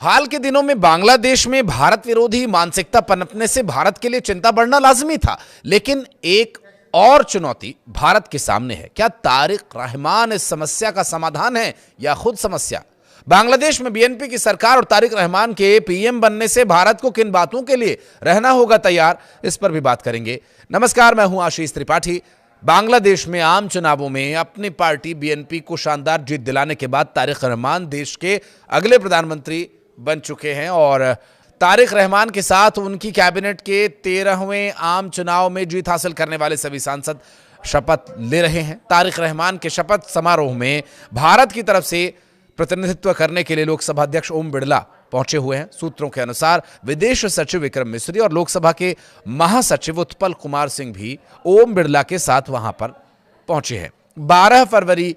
हाल के दिनों में बांग्लादेश में भारत विरोधी मानसिकता पनपने से भारत के लिए चिंता बढ़ना लाजमी था, लेकिन एक और चुनौती भारत के सामने है। क्या तारिक रहमान इस समस्या का समाधान है या खुद समस्या? बांग्लादेश में बीएनपी की सरकार और तारिक रहमान के पीएम बनने से भारत को किन बातों के लिए रहना होगा तैयार, इस पर भी बात करेंगे। नमस्कार, मैं हूं आशीष त्रिपाठी। बांग्लादेश में आम चुनावों में अपनी पार्टी बीएनपी को शानदार जीत दिलाने के बाद तारिक रहमान देश के अगले प्रधानमंत्री बन चुके हैं और तारिक रहमान के साथ उनकी कैबिनेट के 13वें आम चुनाव में जीत हासिल करने वाले सभी सांसद शपथ ले रहे हैं। तारिक रहमान के शपथ समारोह में भारत की तरफ से प्रतिनिधित्व करने के लिए लोकसभा अध्यक्ष ओम बिरला पहुंचे हुए हैं। सूत्रों के अनुसार विदेश सचिव विक्रम मिस्री और लोकसभा के महासचिव उत्पल कुमार सिंह भी ओम बिरला के साथ वहां पर पहुंचे हैं। 12 फरवरी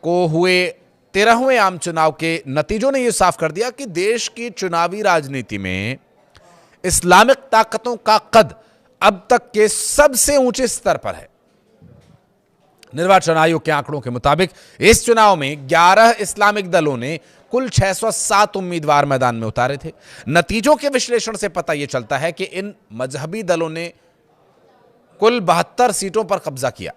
को हुए 13वें आम चुनाव के नतीजों ने यह साफ कर दिया कि देश की चुनावी राजनीति में इस्लामिक ताकतों का कद अब तक के सबसे ऊंचे स्तर पर है। निर्वाचन आयोग के आंकड़ों के मुताबिक इस चुनाव में 11 इस्लामिक दलों ने कुल 607 उम्मीदवार मैदान में उतारे थे। नतीजों के विश्लेषण से पता यह चलता है कि इन मजहबी दलों ने कुल 72 सीटों पर कब्जा किया।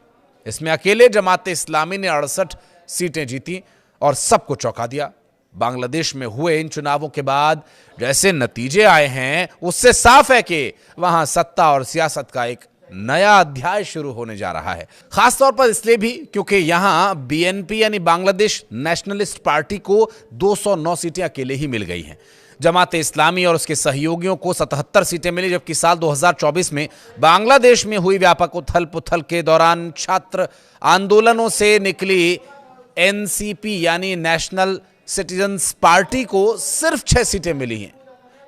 इसमें अकेले जमाते इस्लामी ने 68 सीटें जीती और सबको चौंका दिया। बांग्लादेश में हुए इन चुनावों के बाद जैसे नतीजे आए हैं, उससे साफ है कि वहां सत्ता और सियासत का एक नया अध्याय शुरू होने जा रहा है। खासतौर पर इसलिए भी क्योंकि यहां बीएनपी यानी बांग्लादेश नेशनलिस्ट पार्टी को 209 सीटें अकेले ही मिल गई हैं। जमाते इस्लामी और उसके सहयोगियों को 77 सीटें मिली, जबकि साल 2024 में बांग्लादेश में हुई व्यापक उथल पुथल के दौरान छात्र आंदोलनों से निकली एनसीपी यानी नेशनल सिटीजन्स पार्टी को सिर्फ 6 सीटें मिली हैं।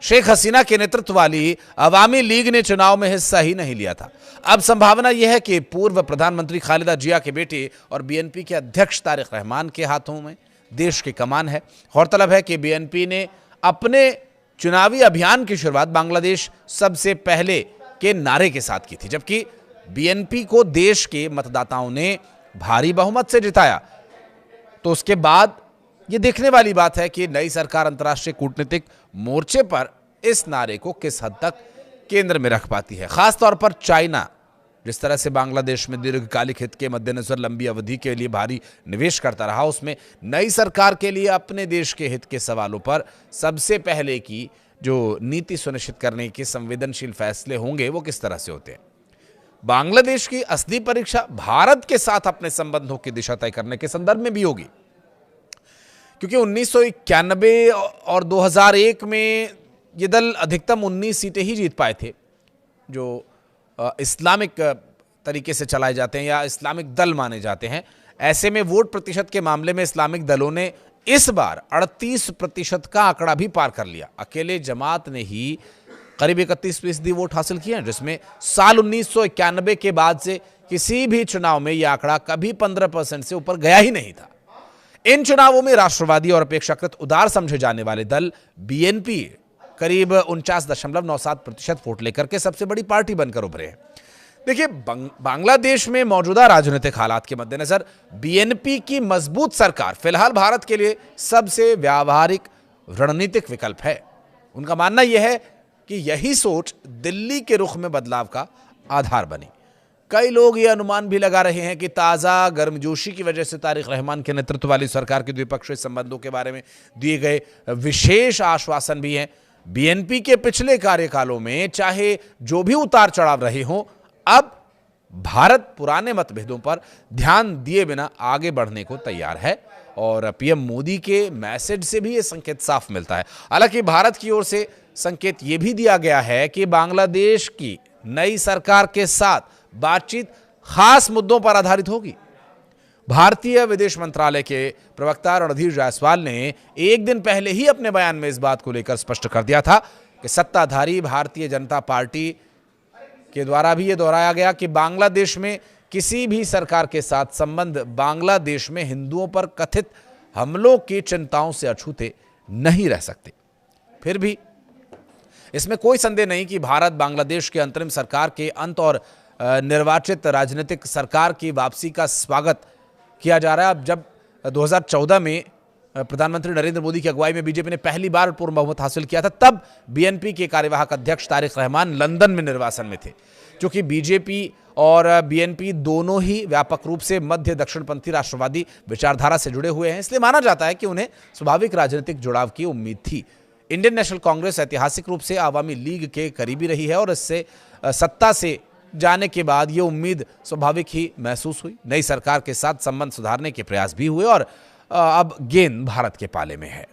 शेख हसीना के नेतृत्व वाली अवामी लीग ने चुनाव में हिस्सा ही नहीं लिया था। अब संभावना यह है कि पूर्व प्रधानमंत्री खालिदा जिया के बेटे और बीएनपी के अध्यक्ष तारिक रहमान के हाथों में देश की कमान है। गौरतलब है कि बीएनपी ने अपने चुनावी अभियान की शुरुआत बांग्लादेश सबसे पहले के नारे के साथ की थी, जबकि बीएनपी को देश के मतदाताओं ने भारी बहुमत से जिताया। तो उसके बाद यह देखने वाली बात है कि नई सरकार अंतर्राष्ट्रीय कूटनीतिक मोर्चे पर इस नारे को किस हद तक केंद्र में रख पाती है। खासतौर पर चाइना जिस तरह से बांग्लादेश में दीर्घकालिक हित के मद्देनजर लंबी अवधि के लिए भारी निवेश करता रहा, उसमें नई सरकार के लिए अपने देश के हित के सवालों पर सबसे पहले की जो नीति सुनिश्चित करने के संवेदनशील फैसले होंगे वो किस तरह से होते हैं। बांग्लादेश की असली परीक्षा भारत के साथ अपने संबंधों की दिशा तय करने के संदर्भ में भी होगी, क्योंकि 1991 और 2001 में ये दल अधिकतम 19 सीटें ही जीत पाए थे, जो इस्लामिक तरीके से चलाए जाते हैं या इस्लामिक दल माने जाते हैं। ऐसे में वोट प्रतिशत के मामले में इस्लामिक दलों ने इस बार 38% का आंकड़ा भी पार कर लिया। अकेले जमात ने ही करीब 31% वोट हासिल किए हैं, जिसमें साल 1991 के बाद से किसी भी चुनाव में यह आंकड़ा कभी 15% से ऊपर गया ही नहीं था। इन चुनावों में राष्ट्रवादी और अपेक्षाकृत उदार समझे जाने वाले दल बीएनपी करीब 49.97% वोट लेकर के सबसे बड़ी पार्टी बनकर उभरे हैं। देखिए, बांग्लादेश में मौजूदा राजनीतिक हालात के मद्देनजर बीएनपी की मजबूत सरकार फिलहाल भारत के लिए सबसे व्यावहारिक रणनीतिक विकल्प है। उनका मानना यह है कि यही सोच दिल्ली के रुख में बदलाव का आधार बनी। कई लोग ये अनुमान भी लगा रहे हैं कि ताज़ा गर्मजोशी की वजह से तारिक रहमान के नेतृत्व वाली सरकार के द्विपक्षीय संबंधों के बारे में दिए गए विशेष आश्वासन भी हैं। बीएनपी के पिछले कार्यकालों में चाहे जो भी उतार चढ़ाव रहे हों, अब भारत पुराने मतभेदों पर ध्यान दिए बिना आगे बढ़ने को तैयार है और पीएम मोदी के मैसेज से भी ये संकेत साफ मिलता है। हालांकि भारत की ओर से संकेत ये भी दिया गया है कि बांग्लादेश की नई सरकार के साथ बातचीत खास मुद्दों पर आधारित होगी। भारतीय विदेश मंत्रालय के प्रवक्ता रणधीर जायसवाल ने एक दिन पहले ही अपने बयान में इस बात को लेकर स्पष्ट कर दिया था कि सत्ताधारी भारतीय जनता पार्टी के द्वारा भी यह दोहराया गया कि बांग्लादेश में किसी भी सरकार के साथ संबंध बांग्लादेश में हिंदुओं पर कथित हमलों की चिंताओं से अछूते नहीं रह सकते। फिर भी इसमें कोई संदेह नहीं कि भारत बांग्लादेश के अंतरिम सरकार के अंत और निर्वाचित राजनीतिक सरकार की वापसी का स्वागत किया जा रहा है। अब जब 2014 में प्रधानमंत्री नरेंद्र मोदी की अगुवाई में बीजेपी ने पहली बार पूर्ण बहुमत हासिल किया था, तब बीएनपी के कार्यवाहक अध्यक्ष तारिक रहमान लंदन में निर्वासन में थे। क्योंकि बीजेपी और बीएनपी दोनों ही व्यापक रूप से मध्य दक्षिणपंथी राष्ट्रवादी विचारधारा से जुड़े हुए हैं, इसलिए माना जाता है कि उन्हें स्वाभाविक राजनीतिक जुड़ाव की उम्मीद थी। इंडियन नेशनल कांग्रेस ऐतिहासिक रूप से आवामी लीग के करीबी रही है और इससे सत्ता से जाने के बाद ये उम्मीद स्वाभाविक ही महसूस हुई। नई सरकार के साथ संबंध सुधारने के प्रयास भी हुए और अब गेंद भारत के पाले में है।